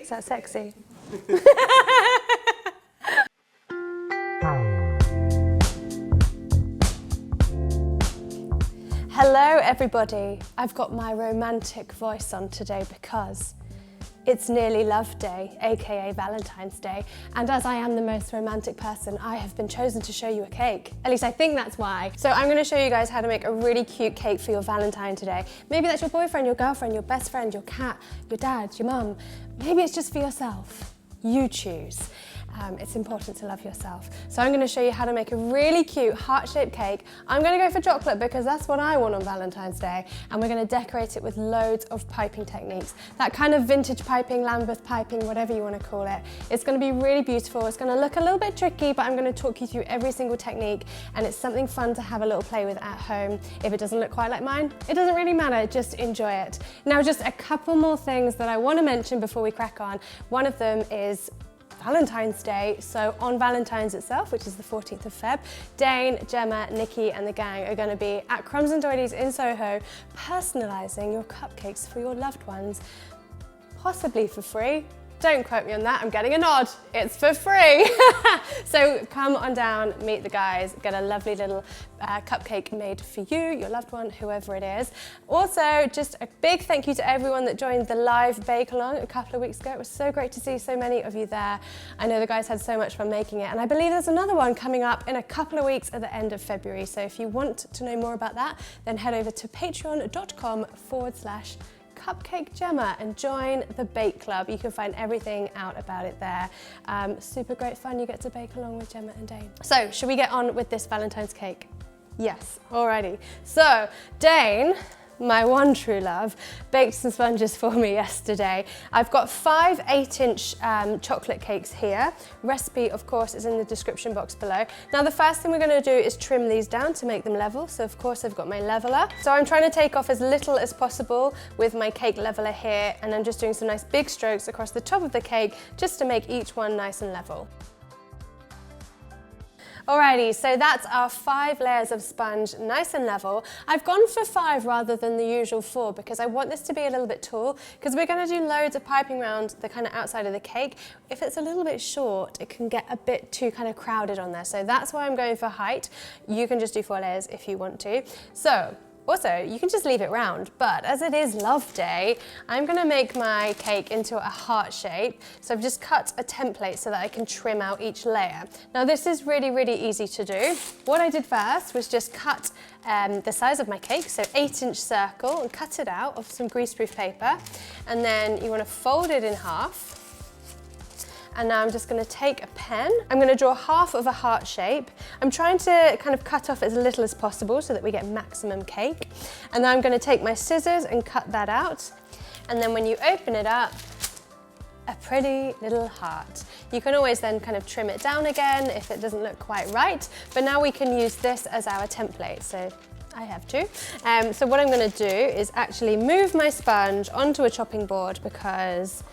Is that sexy? Hello everybody. I've got my romantic voice on today because it's nearly Love Day, aka Valentine's Day, and as I am the most romantic person, I have been chosen to show you a cake. At least I think that's why. So I'm going to show you guys how to make a really cute cake for your Valentine today. Maybe that's your boyfriend, your girlfriend, your best friend, your cat, your dad, your mum. Maybe it's just for yourself. You choose. It's important to love yourself. So I'm going to show you how to make a really cute heart-shaped cake. I'm going to go for chocolate because that's what I want on Valentine's Day, and we're going to decorate it with loads of piping techniques. That kind of vintage piping, Lambeth piping, whatever you want to call it. It's going to be really beautiful. It's going to look a little bit tricky, but I'm going to talk you through every single technique, and it's something fun to have a little play with at home. If it doesn't look quite like mine, it doesn't really matter, just enjoy it. Now, just a couple more things that I want to mention before we crack on. One of them is Valentine's Day. So on Valentine's itself, which is the 14th of Feb, Dane, Gemma, Nikki and the gang are going to be at Crumbs and Doilies in Soho personalising your cupcakes for your loved ones, possibly for free. Don't quote me on that, I'm getting a nod. It's for free. So come on down, meet the guys, get a lovely little cupcake made for you, your loved one, whoever it is. Also, just a big thank you to everyone that joined the live bake-along a couple of weeks ago. It was so great to see so many of you there. I know the guys had so much fun making it, and I believe there's another one coming up in a couple of weeks at the end of February. So if you want to know more about that, then head over to patreon.com/Cupcake Gemma and join the Bake Club. You can find everything out about it there. Super great fun. You get to bake along with Gemma and Dane. So, should we get on with this Valentine's cake? Yes, alrighty. So, Dane, my one true love, baked some sponges for me yesterday. I've got 5 8-inch chocolate cakes here. Recipe, of course, is in the description box below. Now, the first thing we're going to do is trim these down to make them level. So, of course, I've got my leveler. So I'm trying to take off as little as possible with my cake leveler here, and I'm just doing some nice big strokes across the top of the cake just to make each one nice and level. Alrighty, so that's our 5 layers of sponge, nice and level. I've gone for 5 rather than the usual 4 because I want this to be a little bit tall, because we're going to do loads of piping around the kind of outside of the cake. If it's a little bit short, it can get a bit too kind of crowded on there. So that's why I'm going for height. You can just do 4 layers if you want to. So, also, you can just leave it round, but as it is Love Day, I'm gonna make my cake into a heart shape. So I've just cut a template so that I can trim out each layer. Now this is really, really easy to do. What I did first was just cut the size of my cake, so 8-inch circle, and cut it out of some greaseproof paper. And then you wanna fold it in half. And now I'm just going to take a pen. I'm going to draw half of a heart shape. I'm trying to kind of cut off as little as possible so that we get maximum cake. And then I'm going to take my scissors and cut that out. And then when you open it up, a pretty little heart. You can always then kind of trim it down again if it doesn't look quite right. But now we can use this as our template. So I have to. So what I'm going to do is actually move my sponge onto a chopping board because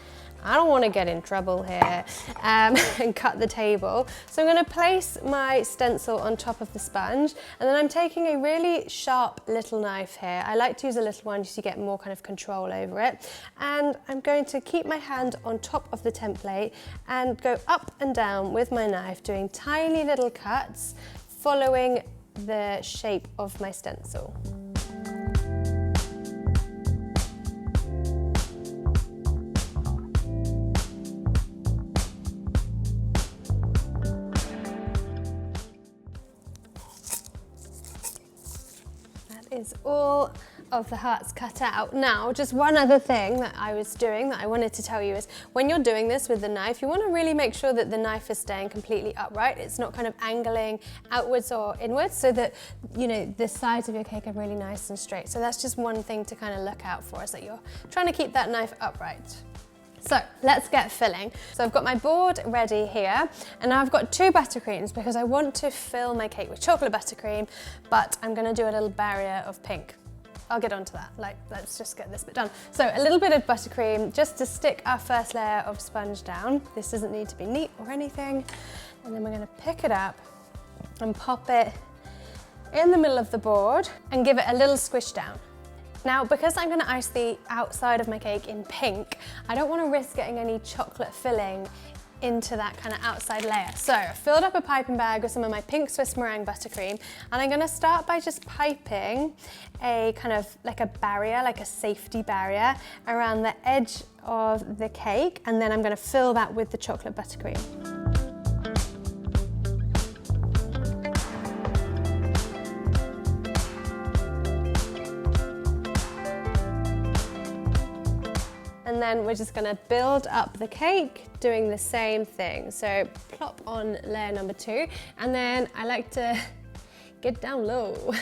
I don't want to get in trouble here and cut the table. So I'm going to place my stencil on top of the sponge, and then I'm taking a really sharp little knife here. I like to use a little one just to get more kind of control over it. And I'm going to keep my hand on top of the template and go up and down with my knife, doing tiny little cuts, following the shape of my stencil. Is all of the hearts cut out. Now, just one other thing that I was doing that I wanted to tell you is when you're doing this with the knife, you want to really make sure that the knife is staying completely upright. It's not kind of angling outwards or inwards, so that, you know, the sides of your cake are really nice and straight. So that's just one thing to kind of look out for, is that you're trying to keep that knife upright. So let's get filling. So I've got my board ready here, and now I've got 2 buttercreams because I want to fill my cake with chocolate buttercream, but I'm gonna do a little barrier of pink. I'll get onto that, let's just get this bit done. So a little bit of buttercream just to stick our first layer of sponge down. This doesn't need to be neat or anything. And then we're gonna pick it up and pop it in the middle of the board and give it a little squish down. Now, because I'm gonna ice the outside of my cake in pink, I don't wanna risk getting any chocolate filling into that kind of outside layer. So I filled up a piping bag with some of my pink Swiss meringue buttercream, and I'm gonna start by just piping a kind of like a barrier, like a safety barrier around the edge of the cake, and then I'm gonna fill that with the chocolate buttercream. And then we're just gonna build up the cake doing the same thing. So plop on layer number 2, and then I like to get down low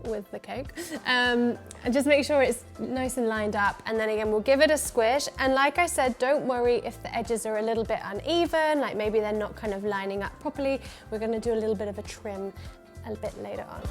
with the cake and just make sure it's nice and lined up, and then again we'll give it a squish. And like I said, don't worry if the edges are a little bit uneven, like maybe they're not kind of lining up properly. We're going to do a little bit of a trim a bit later on.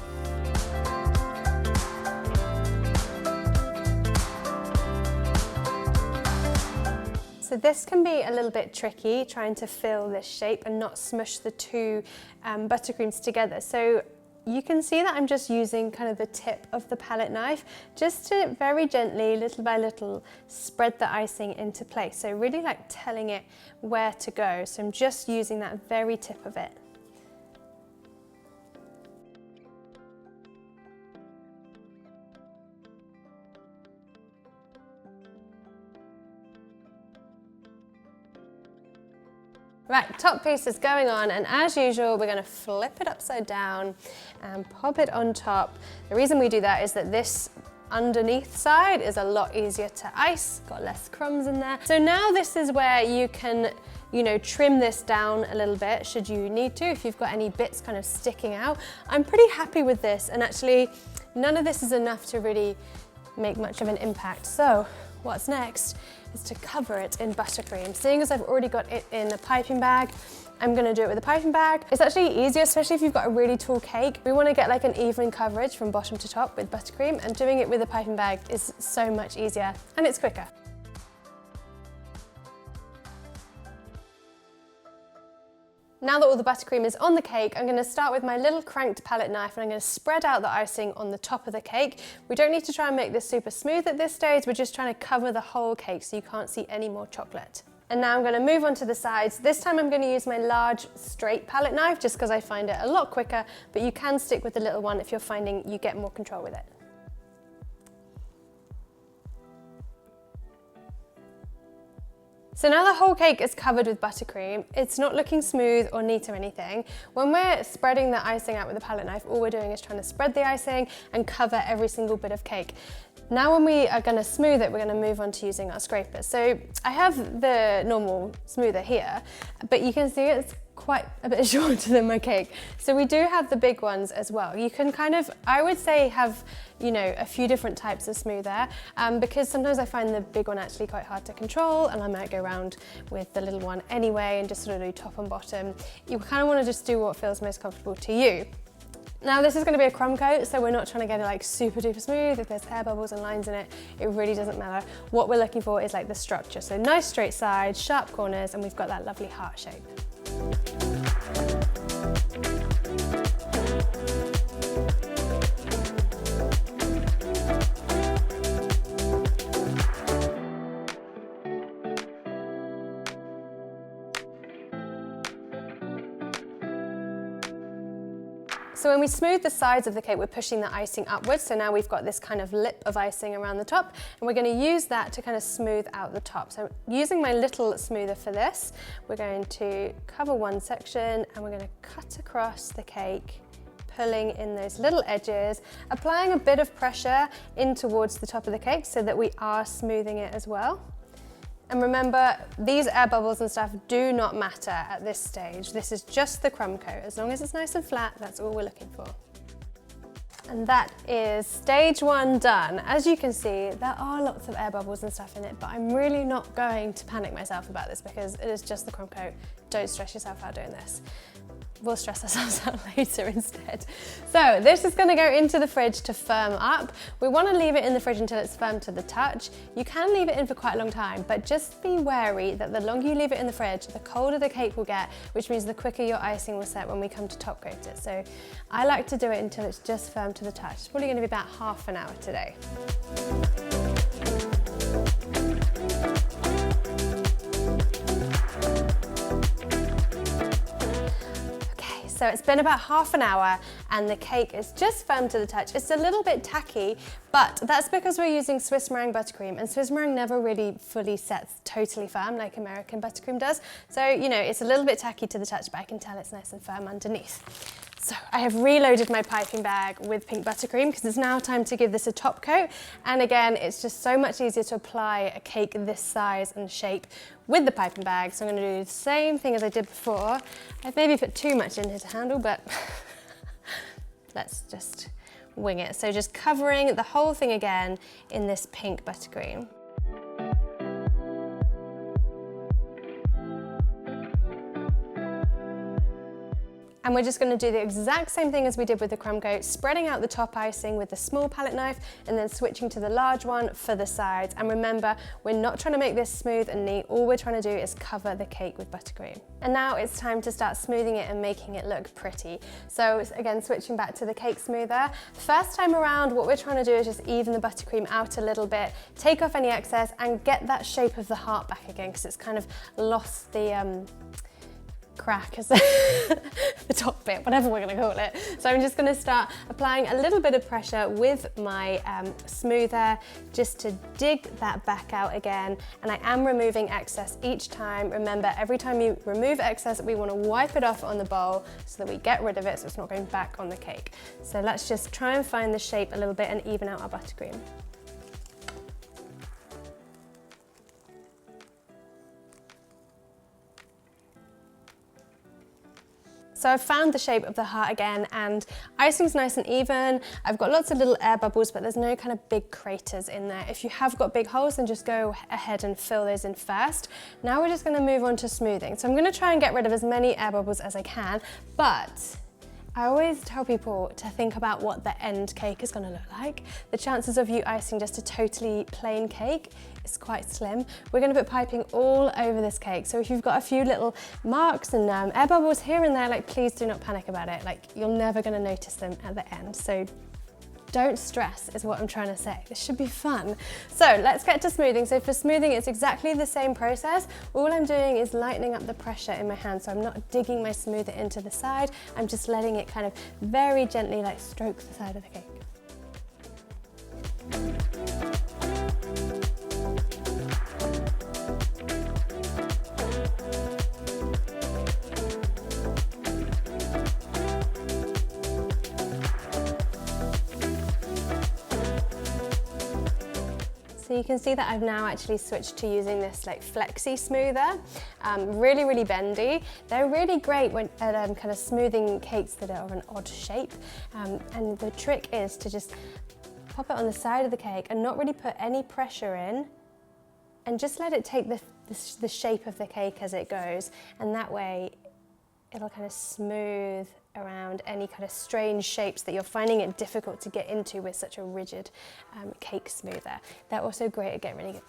So this can be a little bit tricky, trying to fill this shape and not smush the two buttercreams together. So you can see that I'm just using kind of the tip of the palette knife just to very gently, little by little, spread the icing into place. So really like telling it where to go. So I'm just using that very tip of it. Right, top piece is going on, and as usual, we're going to flip it upside down and pop it on top. The reason we do that is that this underneath side is a lot easier to ice, got less crumbs in there. So now this is where you can, trim this down a little bit should you need to, if you've got any bits kind of sticking out. I'm pretty happy with this, and actually none of this is enough to really make much of an impact. So what's next is to cover it in buttercream. Seeing as I've already got it in a piping bag, I'm gonna do it with a piping bag. It's actually easier, especially if you've got a really tall cake. We wanna get like an even coverage from bottom to top with buttercream, and doing it with a piping bag is so much easier, and it's quicker. Now that all the buttercream is on the cake, I'm going to start with my little cranked palette knife, and I'm going to spread out the icing on the top of the cake. We don't need to try and make this super smooth at this stage, we're just trying to cover the whole cake so you can't see any more chocolate. And now I'm going to move on to the sides. This time I'm going to use my large straight palette knife just because I find it a lot quicker, but you can stick with the little one if you're finding you get more control with it. So now the whole cake is covered with buttercream. It's not looking smooth or neat or anything. When we're spreading the icing out with a palette knife, all we're doing is trying to spread the icing and cover every single bit of cake. Now when we are going to smooth it, we're going to move on to using our scraper. So I have the normal smoother here, but you can see it's quite a bit shorter than my cake. So we do have the big ones as well. You can kind of, I would say, have a few different types of smoother, because sometimes I find the big one actually quite hard to control, and I might go around with the little one anyway and just sort of do top and bottom. You kind of want to just do what feels most comfortable to you. Now this is going to be a crumb coat, so we're not trying to get it like super duper smooth. If there's air bubbles and lines in it, it really doesn't matter. What we're looking for is like the structure. So nice straight sides, sharp corners, and we've got that lovely heart shape. So when we smooth the sides of the cake, we're pushing the icing upwards. So now we've got this kind of lip of icing around the top, and we're going to use that to kind of smooth out the top. So using my little smoother for this, we're going to cover one section and we're going to cut across the cake, pulling in those little edges, applying a bit of pressure in towards the top of the cake so that we are smoothing it as well. And remember, these air bubbles and stuff do not matter at this stage. This is just the crumb coat. As long as it's nice and flat, that's all we're looking for. And that is stage one done. As you can see, there are lots of air bubbles and stuff in it, but I'm really not going to panic myself about this because it is just the crumb coat. Don't stress yourself out doing this. we'll stress ourselves out later instead. So this is going to go into the fridge to firm up. We want to leave it in the fridge until it's firm to the touch. You can leave it in for quite a long time, but just be wary that the longer you leave it in the fridge, the colder the cake will get, which means the quicker your icing will set when we come to top coat it. So I like to do it until it's just firm to the touch. It's probably going to be about half an hour today. So it's been about half an hour and the cake is just firm to the touch. It's a little bit tacky, but that's because we're using Swiss meringue buttercream, and Swiss meringue never really fully sets totally firm like American buttercream does. So, you know, it's a little bit tacky to the touch, but I can tell it's nice and firm underneath. So I have reloaded my piping bag with pink buttercream because it's now time to give this a top coat. And again, it's just so much easier to apply a cake this size and shape with the piping bag. So I'm going to do the same thing as I did before. I've maybe put too much in here to handle, but let's just wing it. So just covering the whole thing again in this pink buttercream. And we're just going to do the exact same thing as we did with the crumb coat, spreading out the top icing with the small palette knife and then switching to the large one for the sides. And remember, we're not trying to make this smooth and neat. All we're trying to do is cover the cake with buttercream. And now it's time to start smoothing it and making it look pretty. So again, switching back to the cake smoother. First time around, what we're trying to do is just even the buttercream out a little bit, take off any excess and get that shape of the heart back again because it's kind of lost the crack as the top bit, whatever we're going to call it. So I'm just going to start applying a little bit of pressure with my smoother just to dig that back out again, and I am removing excess each time. Remember, every time you remove excess, we want to wipe it off on the bowl so that we get rid of it so it's not going back on the cake. So let's just try and find the shape a little bit and even out our buttercream. So I've found the shape of the heart again, and icing's nice and even. I've got lots of little air bubbles, but there's no kind of big craters in there. If you have got big holes, then just go ahead and fill those in first. Now we're just going to move on to smoothing. So I'm going to try and get rid of as many air bubbles as I can, but I always tell people to think about what the end cake is going to look like. The chances of you icing just a totally plain cake is quite slim. We're going to put piping all over this cake, so if you've got a few little marks and air bubbles here and there, like, please do not panic about it. Like, you're never going to notice them at the end. So don't stress is what I'm trying to say. This should be fun. So let's get to smoothing. So for smoothing, it's exactly the same process. All I'm doing is lightening up the pressure in my hand. So I'm not digging my smoother into the side. I'm just letting it kind of very gently like stroke the side of the cake. So you can see that I've now actually switched to using this like flexi smoother, really, really bendy. They're really great when at kind of smoothing cakes that are of an odd shape. And the trick is to just pop it on the side of the cake and not really put any pressure in, and just let it take the shape of the cake as it goes. And that way it'll kind of smooth around any kind of strange shapes that you're finding it difficult to get into with such a rigid cake smoother. They're also great at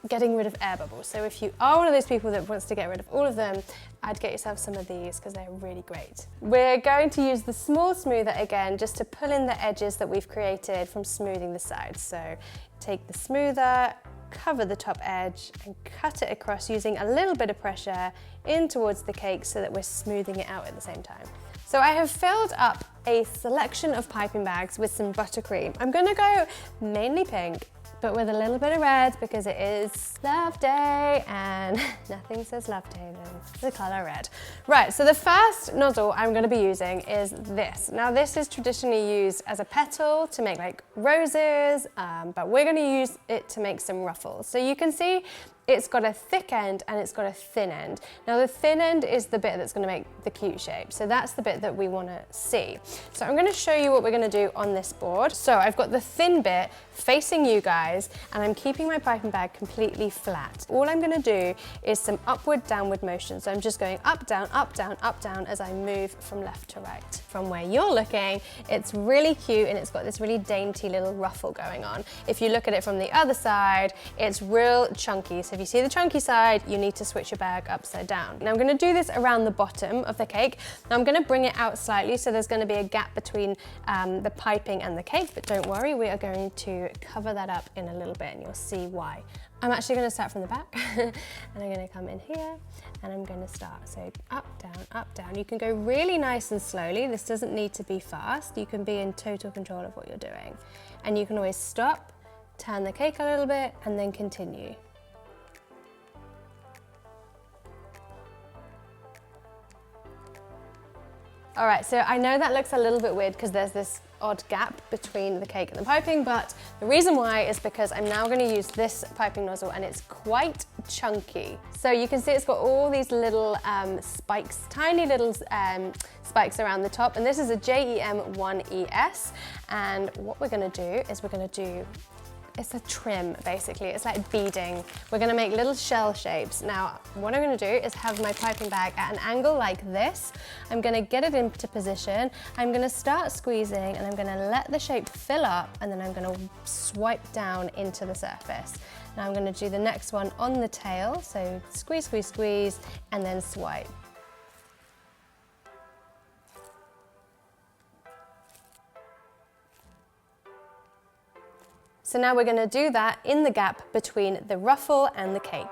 getting rid of air bubbles. So if you are one of those people that wants to get rid of all of them, I'd get yourself some of these because they're really great. We're going to use the small smoother again just to pull in the edges that we've created from smoothing the sides. So take the smoother, cover the top edge and cut it across using a little bit of pressure in towards the cake so that we're smoothing it out at the same time. So I have filled up a selection of piping bags with some buttercream. I'm gonna go mainly pink, but with a little bit of red because it is love day and nothing says love day than the color red. Right, so the first nozzle I'm gonna be using is this. Now this is traditionally used as a petal to make like roses, but we're gonna use it to make some ruffles. So you can see It's got a thick end and it's got a thin end. Now the thin end is the bit that's going to make the cute shape. So that's the bit that we want to see. So I'm going to show you what we're going to do on this board. So I've got the thin bit facing you guys and I'm keeping my piping bag completely flat. All I'm going to do is some upward downward motion. So I'm just going up, down, up, down, up, down as I move from left to right. From where you're looking, it's really cute and it's got this really dainty little ruffle going on. If you look at it from the other side, it's real chunky. So if you see the chunky side, you need to switch your bag upside down. Now I'm going to do this around the bottom of the cake. Now I'm going to bring it out slightly so there's going to be a gap between the piping and the cake, but don't worry, we are going to cover that up in a little bit and you'll see why. I'm actually going to start from the back and I'm going to come in here and I'm going to start. So up, down, up, down. You can go really nice and slowly. This doesn't need to be fast. You can be in total control of what you're doing. And you can always stop, turn the cake a little bit and then continue. All right, so I know that looks a little bit weird because there's this odd gap between the cake and the piping, but the reason why is because I'm now going to use this piping nozzle and it's quite chunky. So you can see it's got all these little spikes, tiny little spikes around the top, and this is a JEM1ES, and what we're going to do is it's a trim, basically. It's like beading. We're gonna make little shell shapes. Now, what I'm gonna do is have my piping bag at an angle like this. I'm gonna get it into position. I'm gonna start squeezing and I'm gonna let the shape fill up and then I'm gonna swipe down into the surface. Now I'm gonna do the next one on the tail. So squeeze, squeeze, squeeze, and then swipe. So now we're going to do that in the gap between the ruffle and the cake.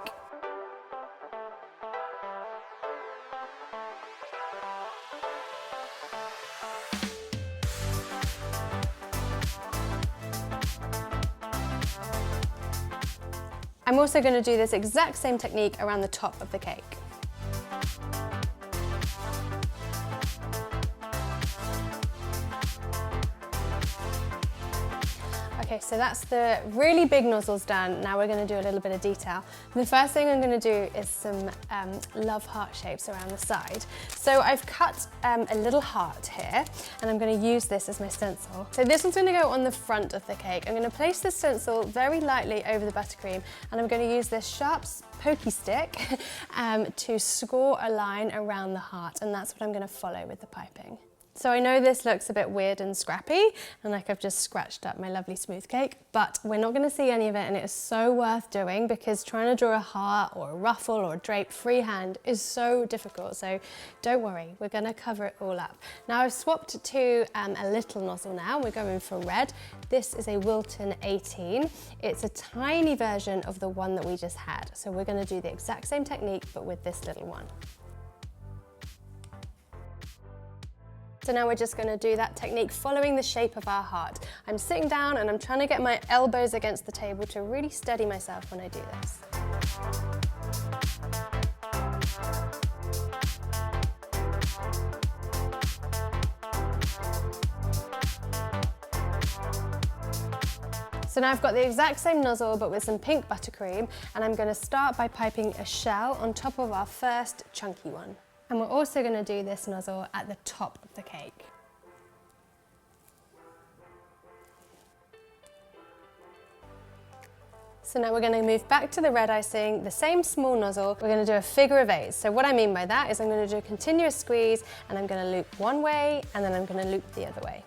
I'm also going to do this exact same technique around the top of the cake. Okay, so that's the really big nozzles done. Now we're going to do a little bit of detail. The first thing I'm going to do is some love heart shapes around the side. So I've cut a little heart here and I'm going to use this as my stencil. So this one's going to go on the front of the cake. I'm going to place the stencil very lightly over the buttercream and I'm going to use this sharp pokey stick to score a line around the heart, and that's what I'm going to follow with the piping. So I know this looks a bit weird and scrappy and like I've just scratched up my lovely smooth cake, but we're not going to see any of it, and it is so worth doing because trying to draw a heart or a ruffle or a drape freehand is so difficult. So don't worry, we're going to cover it all up. Now I've swapped to a little nozzle now. We're going for red. This is a Wilton 18. It's a tiny version of the one that we just had. So we're going to do the exact same technique but with this little one. So now we're just going to do that technique following the shape of our heart. I'm sitting down and I'm trying to get my elbows against the table to really steady myself when I do this. So now I've got the exact same nozzle but with some pink buttercream, and I'm going to start by piping a shell on top of our first chunky one. And we're also going to do this nozzle at the top of the cake. So now we're going to move back to the red icing, the same small nozzle. We're going to do a figure of 8. So what I mean by that is I'm going to do a continuous squeeze and I'm going to loop one way and then I'm going to loop the other way.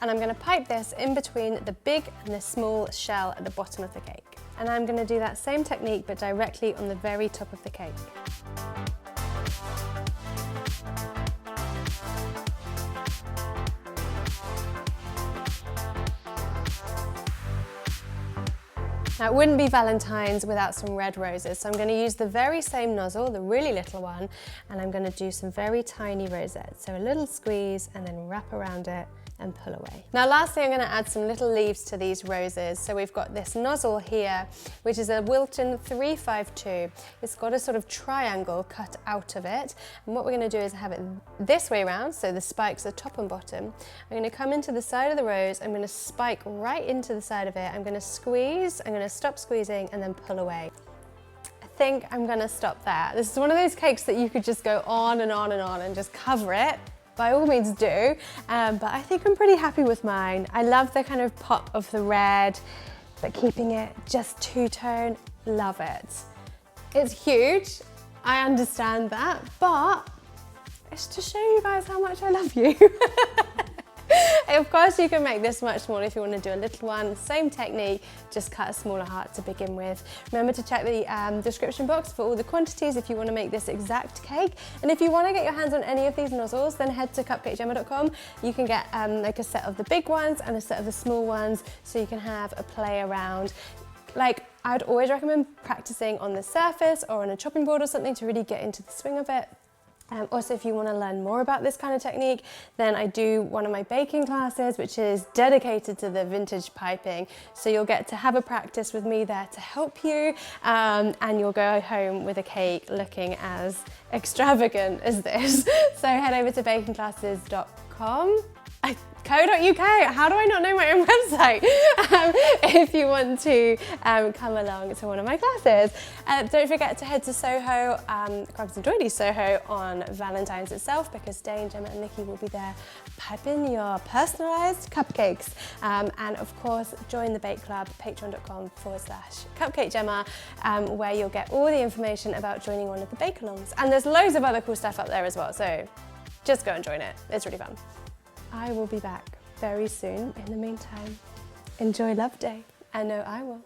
And I'm going to pipe this in between the big and the small shell at the bottom of the cake. And I'm going to do that same technique but directly on the very top of the cake. Now it wouldn't be Valentine's without some red roses, so I'm going to use the very same nozzle, the really little one, and I'm going to do some very tiny rosettes. So a little squeeze and then wrap around it and pull away. Now lastly, I'm going to add some little leaves to these roses. So we've got this nozzle here, which is a Wilton 352. It's got a sort of triangle cut out of it. And what we're going to do is have it this way around, so the spikes are top and bottom. I'm going to come into the side of the rose, I'm going to spike right into the side of it, I'm going to squeeze, I'm going to stop squeezing and then pull away. I think I'm gonna stop there. This is one of those cakes that you could just go on and on and on and just cover it. By all means do, but I think I'm pretty happy with mine. I love the kind of pop of the red, but keeping it just two-tone, love it. It's huge, I understand that, but it's to show you guys how much I love you. Of course, you can make this much smaller if you want to do a little one. Same technique, just cut a smaller heart to begin with. Remember to check the description box for all the quantities if you want to make this exact cake. And if you want to get your hands on any of these nozzles, then head to cupcakegemma.com. You can get like a set of the big ones and a set of the small ones, so you can have a play around. Like, I'd always recommend practicing on the surface or on a chopping board or something to really get into the swing of it. Also, if you want to learn more about this kind of technique, then I do one of my baking classes, which is dedicated to the vintage piping. So you'll get to have a practice with me there to help you, and you'll go home with a cake looking as extravagant as this. So head over to bakingclasses.com. .co.uk, how do I not know my own website? If you want to come along to one of my classes. Don't forget to head to Soho, grab some doilies Soho on Valentine's itself, because Dane, Gemma and Nikki will be there piping your personalised cupcakes. And of course, join the Bake Club, patreon.com/cupcakegemma, where you'll get all the information about joining one of the bake-alongs. And there's loads of other cool stuff up there as well, so just go and join it. It's really fun. I will be back very soon. In the meantime, enjoy Love Day. I know I will.